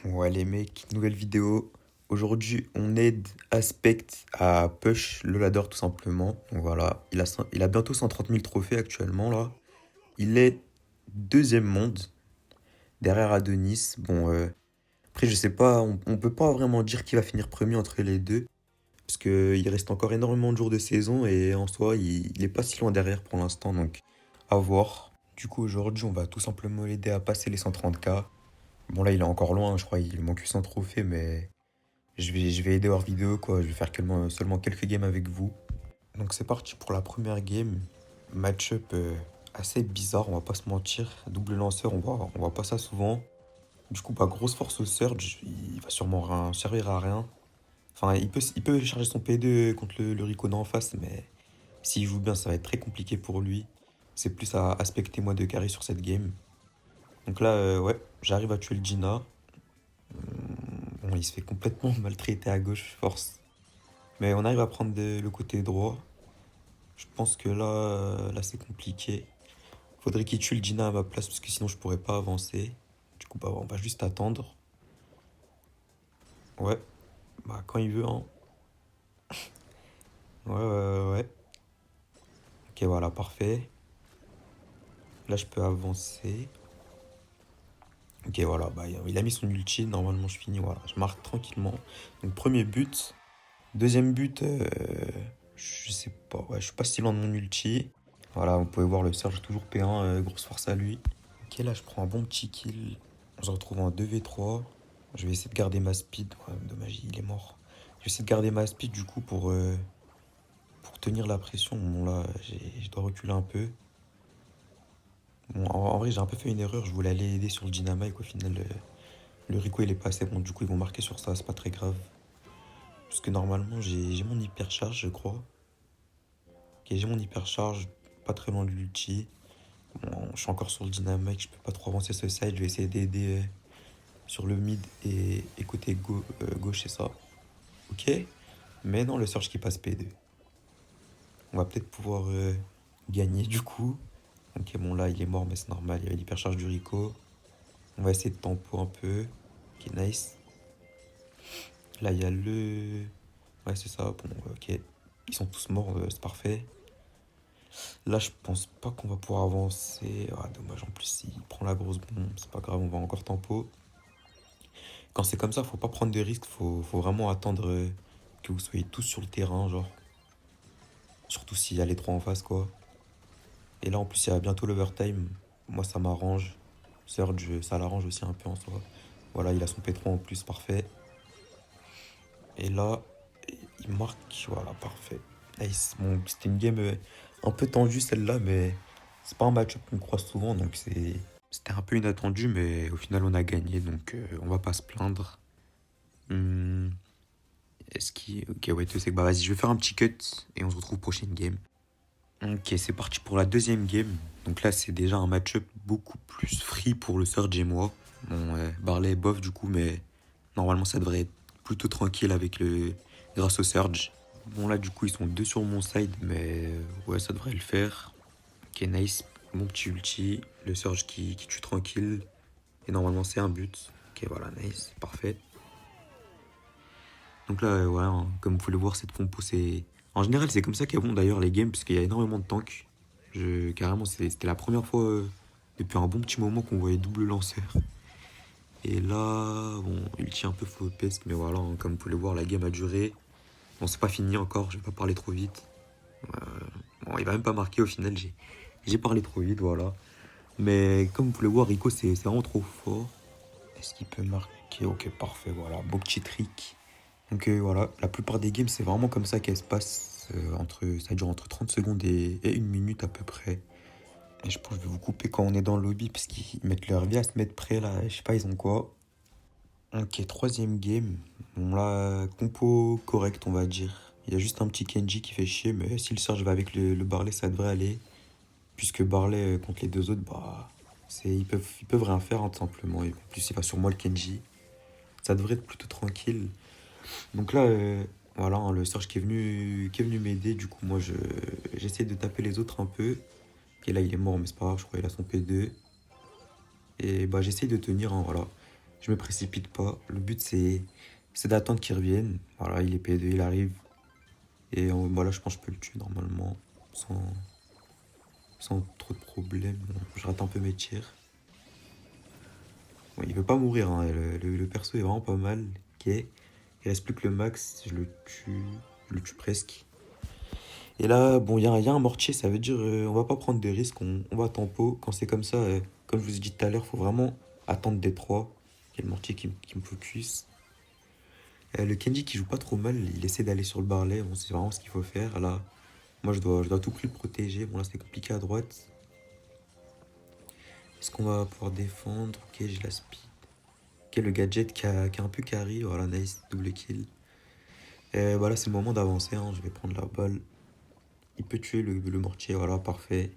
Ouais les mecs, nouvelle vidéo. Aujourd'hui, on aide Aspect à push le ladder tout simplement. Donc voilà, il a bientôt 130 000 trophées actuellement là. Il est deuxième monde derrière Adonis. Bon, après je sais pas, on peut pas vraiment dire qui va finir premier entre les deux. Parce qu'il reste encore énormément de jours de saison et en soi, il est pas si loin derrière pour l'instant. Donc à voir. Du coup aujourd'hui, on va tout simplement l'aider à passer les 130K. Bon là, il est encore loin, je crois, il lui manque 100 trophées, mais... je vais aider hors vidéo, quoi. Je vais faire seulement quelques games avec vous. Donc c'est parti pour la première game. Match-up assez bizarre, on va pas se mentir. Double lanceur, on voit pas ça souvent. Du coup, bah, grosse force au Surge. Il va sûrement servir à rien. Enfin, il peut charger son P2 contre le Rico d'en face, mais s'il joue bien, ça va être très compliqué pour lui. C'est plus à aspecter moi de carry sur cette game. Donc là, ouais, j'arrive à tuer le Gina. Bon, il se fait complètement maltraiter à gauche, force. Mais on arrive à prendre le côté droit. Je pense que là c'est compliqué. Faudrait qu'il tue le Gina à ma place parce que sinon je pourrais pas avancer. Du coup, bah, on va juste attendre. Ouais, bah quand il veut, hein. Ouais. Ok, voilà, parfait. Là, je peux avancer. Ok, voilà, bah il a mis son ulti. Normalement, je finis, voilà. Je marque tranquillement. Donc, premier but. Deuxième but, je sais pas. Ouais, je suis pas si loin de mon ulti. Voilà, vous pouvez voir le Surge toujours P1, grosse force à lui. Ok, là, je prends un bon petit kill. On se retrouve en 2v3. Je vais essayer de garder ma speed. Ouais, dommage, il est mort. Je vais essayer de garder ma speed du coup pour tenir la pression. Bon, là, je dois reculer un peu. Bon, en vrai, j'ai un peu fait une erreur. Je voulais aller aider sur le Dynamite. Au final, le Rico, il est passé. Bon, du coup, ils vont marquer sur ça. C'est pas très grave. Parce que normalement, j'ai mon hypercharge, je crois. Ok, j'ai mon hypercharge. Pas très loin de l'ulti. Bon, je suis encore sur le Dynamite. Je peux pas trop avancer ce side. Je vais essayer d'aider sur le mid et côté gauche, c'est ça. Ok. Mais non, le Surge qui passe P2. On va peut-être pouvoir gagner du coup. Ok, bon là, il est mort, mais c'est normal. Il y avait l'hypercharge du Rico. On va essayer de tempo un peu. Ok, nice. Là, il y a le... Ouais, c'est ça. Bon, ok. Ils sont tous morts, c'est parfait. Là, je pense pas qu'on va pouvoir avancer. Ah, dommage, en plus, il prend la grosse bombe. C'est pas grave, on va encore tempo. Quand c'est comme ça, faut pas prendre de risques. Faut vraiment attendre que vous soyez tous sur le terrain, genre. Surtout s'il y a les trois en face, quoi. Et là, en plus, il y a bientôt l'overtime. Moi, ça m'arrange. Surge, ça l'arrange aussi un peu en soi. Voilà, il a son P3 en plus, parfait. Et là, il marque. Voilà, parfait. Nice. Bon, c'était une game un peu tendue celle-là, mais c'est pas un match-up qu'on croise souvent, donc c'était un peu inattendu, mais au final, on a gagné, donc on va pas se plaindre. Hmm, Est-ce qu'il. Ok, ouais, tu sais que bah vas-y, je vais faire un petit cut et on se retrouve prochaine game. Ok, c'est parti pour la deuxième game. Donc là, c'est déjà un match-up beaucoup plus free pour le Surge et moi. Bon, Barley est bof du coup, mais normalement, ça devrait être plutôt tranquille grâce au Surge. Bon, là, du coup, ils sont deux sur mon side, mais ouais, ça devrait le faire. Ok, nice. Mon petit ulti. Le Surge qui tue tranquille. Et normalement, c'est un but. Ok, voilà, nice. Parfait. Donc là, ouais, hein, comme vous pouvez le voir, cette compo, c'est... En général, c'est comme ça qu'elles vont d'ailleurs les games, parce qu'il y a énormément de tanks. Carrément, c'était la première fois depuis un bon petit moment qu'on voyait double lanceur. Et là, bon, ulti un peu flopesque, mais voilà, hein, comme vous pouvez le voir, la game a duré. Bon, c'est pas fini encore, je vais pas parler trop vite. Bon, il va même pas marquer au final, j'ai parlé trop vite, voilà. Mais comme vous pouvez le voir, Rico, c'est vraiment trop fort. Est-ce qu'il peut marquer? Ok, parfait, voilà, beau petit trick. Donc voilà, la plupart des games, c'est vraiment comme ça qu'elles se passent. Ça dure entre 30 secondes et une minute à peu près. Et je pense que je vais vous couper quand on est dans le lobby, parce qu'ils mettent leur vie à se mettre prêt là. Je sais pas, ils ont quoi. Ok, troisième game. Bon là, compo correct, on va dire. Il y a juste un petit Kenji qui fait chier, mais si le Surge va avec le Barley, ça devrait aller. Puisque Barley contre les deux autres, bah, ils peuvent rien faire, hein, tout simplement. Et en plus, il va sur moi le Kenji. Ça devrait être plutôt tranquille. Donc là, voilà, hein, le Surge qui est venu m'aider. Du coup, moi, j'essaie de taper les autres un peu. Et là, il est mort, mais c'est pas grave, je crois qu'il a son P2. Et bah, j'essaie de tenir, hein, voilà. Je me précipite pas. Le but, c'est d'attendre qu'il revienne. Voilà, il est P2, il arrive. Et voilà, je pense que je peux le tuer normalement. Sans, sans trop de problèmes. Bon, je rate un peu mes tirs. Bon, il veut pas mourir, hein. Le perso est vraiment pas mal. Ok. Il reste plus que le max. Je le tue. Je le tue presque. Et là, bon, il y a un mortier. Ça veut dire on va pas prendre de risques. On va tempo. Quand c'est comme ça, comme je vous ai dit tout à l'heure, faut vraiment attendre des trois. Il y a le mortier qui me focus. Le Kenji qui joue pas trop mal, il essaie d'aller sur le Barley, bon, c'est vraiment ce qu'il faut faire. Là, moi je dois à tout prix le protéger. Bon, là c'est compliqué à droite. Est-ce qu'on va pouvoir défendre? Ok, j'ai la speed. Ok, le gadget qui a un peu carry, voilà, nice, double kill. Et voilà, c'est le moment d'avancer, hein. Je vais prendre la balle. Il peut tuer le mortier, voilà, parfait.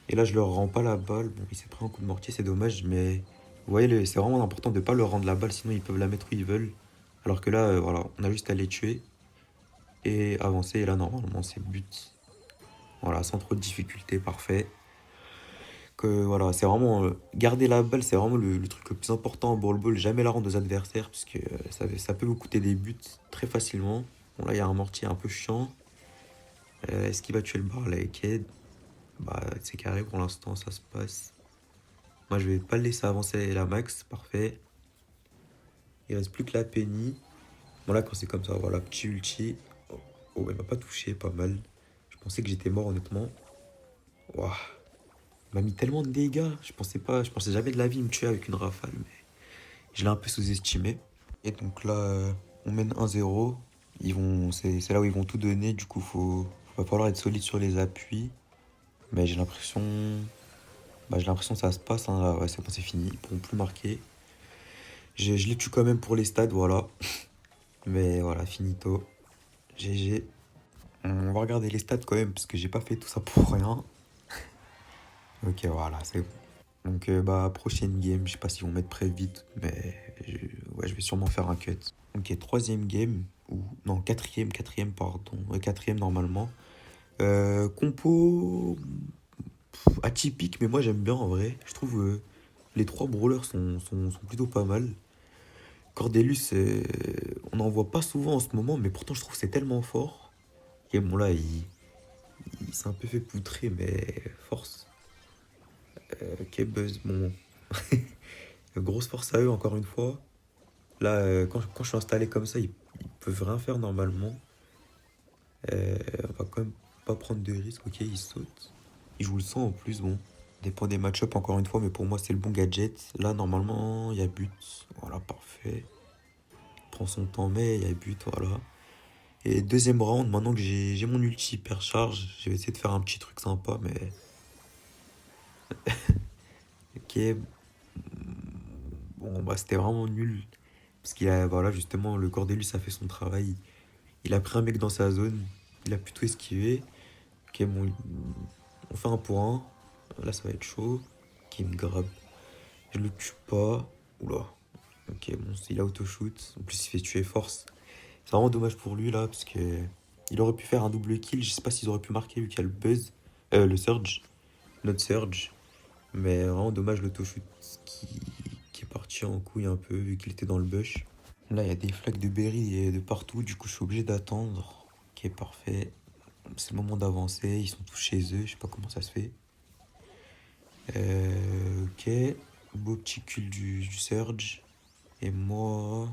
Et là, je leur rends pas la balle. Bon, il s'est pris un coup de mortier, c'est dommage, mais vous voyez, c'est vraiment important de pas leur rendre la balle, sinon ils peuvent la mettre où ils veulent. Alors que là, voilà, on a juste à les tuer et avancer. Et là, normalement, c'est but. Voilà, sans trop de difficultés, parfait. Que voilà, c'est vraiment garder la balle, c'est vraiment le truc le plus important en ball. Jamais la rendre aux adversaires, parce que ça peut vous coûter des buts très facilement. Bon, là, il y a un mortier un peu chiant. Est-ce qu'il va tuer le Barley Ked? Bah, c'est carré pour l'instant, ça se passe. Moi, je vais pas le laisser avancer la max, parfait. Il reste plus que la Penny. Bon, là, quand c'est comme ça, voilà, petit ulti. Oh, oh, elle m'a pas touché, pas mal. Je pensais que j'étais mort, honnêtement. Waouh. Il m'a mis tellement de dégâts. Je pensais jamais de la vie me tuer avec une rafale, mais je l'ai un peu sous-estimé. Et donc là, on mène 1-0. C'est là où ils vont tout donner. Du coup, va falloir être solide sur les appuis. Mais j'ai l'impression que ça se passe, hein, là. Ouais, c'est bon, c'est fini. Ils pourront plus marquer. Je les tue quand même pour les stades, voilà. Mais voilà, finito. GG. On va regarder les stats quand même, parce que j'ai pas fait tout ça pour rien. Ok, voilà, c'est bon. Donc, bah, prochaine game, je sais pas s'ils vont mettre prêt vite, mais ouais, je vais sûrement faire un cut. Ok, troisième game, ou non, quatrième, pardon, quatrième normalement. Compo atypique, mais moi j'aime bien en vrai. Je trouve les trois brawlers sont plutôt pas mal. Cordelius, on n'en voit pas souvent en ce moment, mais pourtant je trouve que c'est tellement fort. Et bon là, il s'est un peu fait poutrer, mais force. Ok, Buzz, bon. Grosse force à eux encore une fois. Là, quand je suis installé comme ça, ils peuvent rien faire normalement. On va quand même pas prendre de risques. Ok, ils sautent. Ils jouent le sang en plus, bon. Dépend des match-up encore une fois, mais pour moi c'est le bon gadget. Là, normalement, il y a but. Voilà, parfait. Il prend son temps, mais il y a but, voilà. Et deuxième round, maintenant que j'ai mon ulti hyper charge, je vais essayer de faire un petit truc sympa, mais. Ok. Bon, bah c'était vraiment nul. Parce qu'il a, voilà, justement, le Cordelius a fait son travail. Il a pris un mec dans sa zone. Il a plutôt esquivé. Ok, bon, on fait un pour un. Là, ça va être chaud. Ok, il me grabe. Je le tue pas. Oula. Ok, bon, il a auto-shoot. En plus, il fait tuer force. C'est vraiment dommage pour lui, là, parce que il aurait pu faire un double kill. Je sais pas s'ils auraient pu marquer, vu qu'il y a le buzz. Le surge. Notre surge. Mais vraiment dommage l'autoshoot qui, qui est parti en couille un peu, vu qu'il était dans le bush. Là, il y a des flaques de berry de partout, du coup, je suis obligé d'attendre. Ok, parfait. C'est le moment d'avancer, ils sont tous chez eux, je sais pas comment ça se fait. Ok, beau petit kill du Surge. Et moi,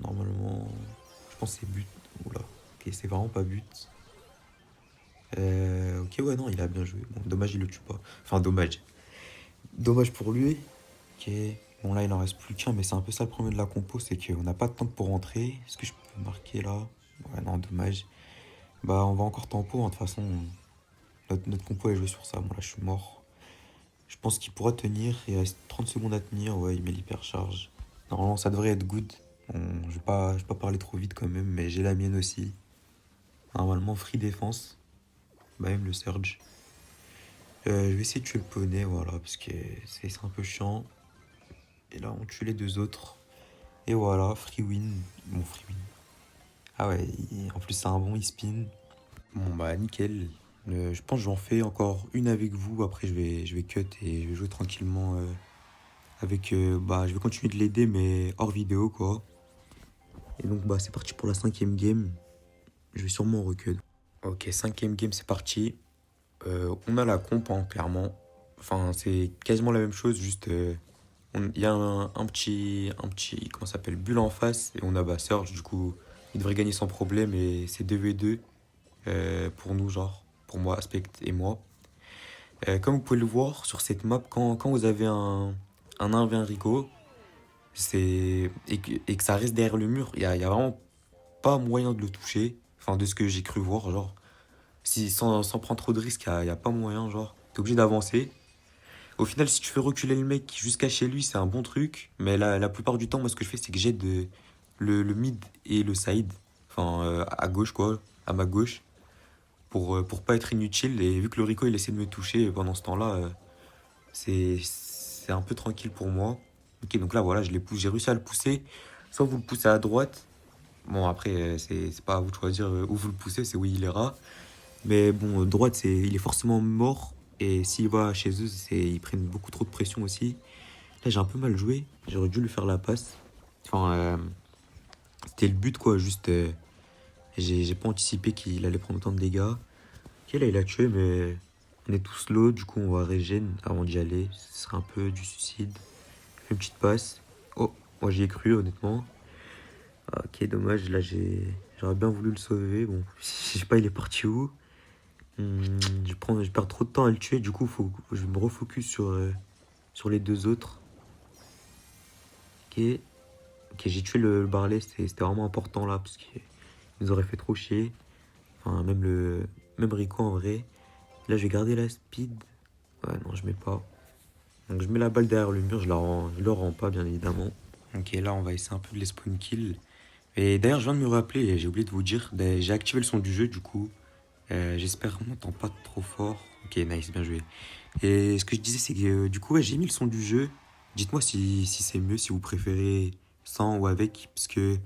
normalement, je pense que c'est but. Oula, ok, c'est vraiment pas but. Ok, ouais, non, il a bien joué. Bon, dommage, il le tue pas. Enfin, dommage. Dommage pour lui. Ok, bon, là, il en reste plus qu'un, mais c'est un peu ça le problème de la compo, c'est qu'on n'a pas de temps pour rentrer. Est-ce que je peux marquer là? Ouais, non, dommage. Bah, on va encore tempo, hein, de toute façon. Notre compo est joué sur ça. Bon, là, je suis mort. Je pense qu'il pourra tenir. Il reste 30 secondes à tenir. Ouais, il met l'hypercharge. Normalement, ça devrait être good. Bon, je vais pas parler trop vite quand même, mais j'ai la mienne aussi. Normalement, free défense. Bah, même le Surge. Je vais essayer de tuer le poney, voilà, parce que c'est un peu chiant. Et là, on tue les deux autres. Et voilà, free win. Bon, free win. Ah ouais, en plus, c'est un bon e-spin. Bon, bah, nickel. Je pense que j'en fais encore une avec vous. Après, je vais cut et je vais jouer tranquillement Avec, bah, je vais continuer de l'aider, mais hors vidéo, quoi. Et donc, bah, c'est parti pour la 5e game. Je vais sûrement recueillir. Ok, 5e game, c'est parti. On a la comp, hein, clairement. Enfin, c'est quasiment la même chose, juste... il y a comment ça s'appelle, bulle en face, et on a bah, Surge, du coup, il devrait gagner sans problème, et c'est 2v2 pour nous, genre, pour moi, Aspect et moi. Comme vous pouvez le voir sur cette map, quand vous avez un 1v1 Rico, et que ça reste derrière le mur, il y a vraiment pas moyen de le toucher, enfin, de ce que j'ai cru voir, genre, si, sans prendre trop de risques, il y a pas moyen, genre, t'es obligé d'avancer. Au final, si tu fais reculer le mec jusqu'à chez lui, c'est un bon truc. Mais la plupart du temps, moi, ce que je fais, c'est que j'aide le mid et le side. Enfin, à gauche, quoi. À ma gauche. Pour pas être inutile. Et vu que le Rico, il essaie de me toucher pendant ce temps-là, c'est un peu tranquille pour moi. Ok, donc là, voilà, j'ai réussi à le pousser. Soit vous le poussez à droite. Bon, après, c'est pas à vous de choisir où vous le poussez, c'est où il ira. Mais bon, droite, il est forcément mort. Et s'il va chez eux, ils prennent beaucoup trop de pression aussi. Là, j'ai un peu mal joué. J'aurais dû lui faire la passe. Enfin, c'était le but, quoi. Juste, j'ai pas anticipé qu'il allait prendre autant de dégâts. Ok, là, il a tué, mais on est tous low. Du coup, on va régène avant d'y aller. Ce serait un peu du suicide. Une petite passe. Oh, moi, j'y ai cru, honnêtement. Ah, ok, dommage. Là, j'aurais bien voulu le sauver. Bon, je sais pas, il est parti où. Je perds trop de temps à le tuer. Du coup, je me refocus sur les deux autres. Ok. Ok, j'ai tué le Barley, c'était vraiment important là, parce qu'il nous aurait fait trop chier. Enfin, même Rico en vrai. Là, je vais garder la speed. Ouais, non, je mets pas. Donc, je mets la balle derrière le mur, je le rends pas, bien évidemment. Ok, là, on va essayer un peu de les spawn kill. Et d'ailleurs, je viens de me rappeler, et j'ai oublié de vous dire, j'ai activé le son du jeu, du coup. J'espère qu'on n'entend pas trop fort. Ok, nice, bien joué. Et ce que je disais, c'est que du coup, ouais, j'ai mis le son du jeu. Dites-moi si c'est mieux, si vous préférez sans ou avec, parce que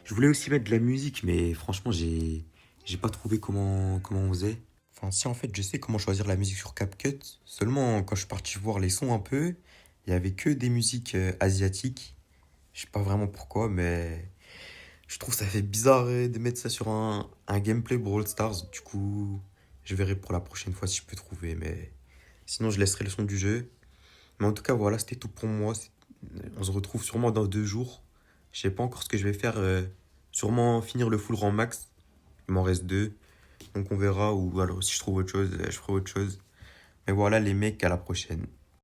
je voulais aussi mettre de la musique, mais franchement, j'ai pas trouvé comment on faisait. Enfin, si, en fait, je sais comment choisir la musique sur CapCut. Seulement, quand je suis parti voir les sons un peu, il y avait que des musiques asiatiques. Je sais pas vraiment pourquoi, mais je trouve ça fait bizarre de mettre ça sur un gameplay Brawl Stars. Du coup, je verrai pour la prochaine fois si je peux trouver, mais sinon, je laisserai le son du jeu. Mais en tout cas, voilà, c'était tout pour moi. On se retrouve sûrement dans 2 jours. Je sais pas encore ce que je vais faire. Sûrement finir le full rang max. Il m'en reste 2. Donc on verra. Ou alors si je trouve autre chose, je ferai autre chose. Mais voilà les mecs, à la prochaine.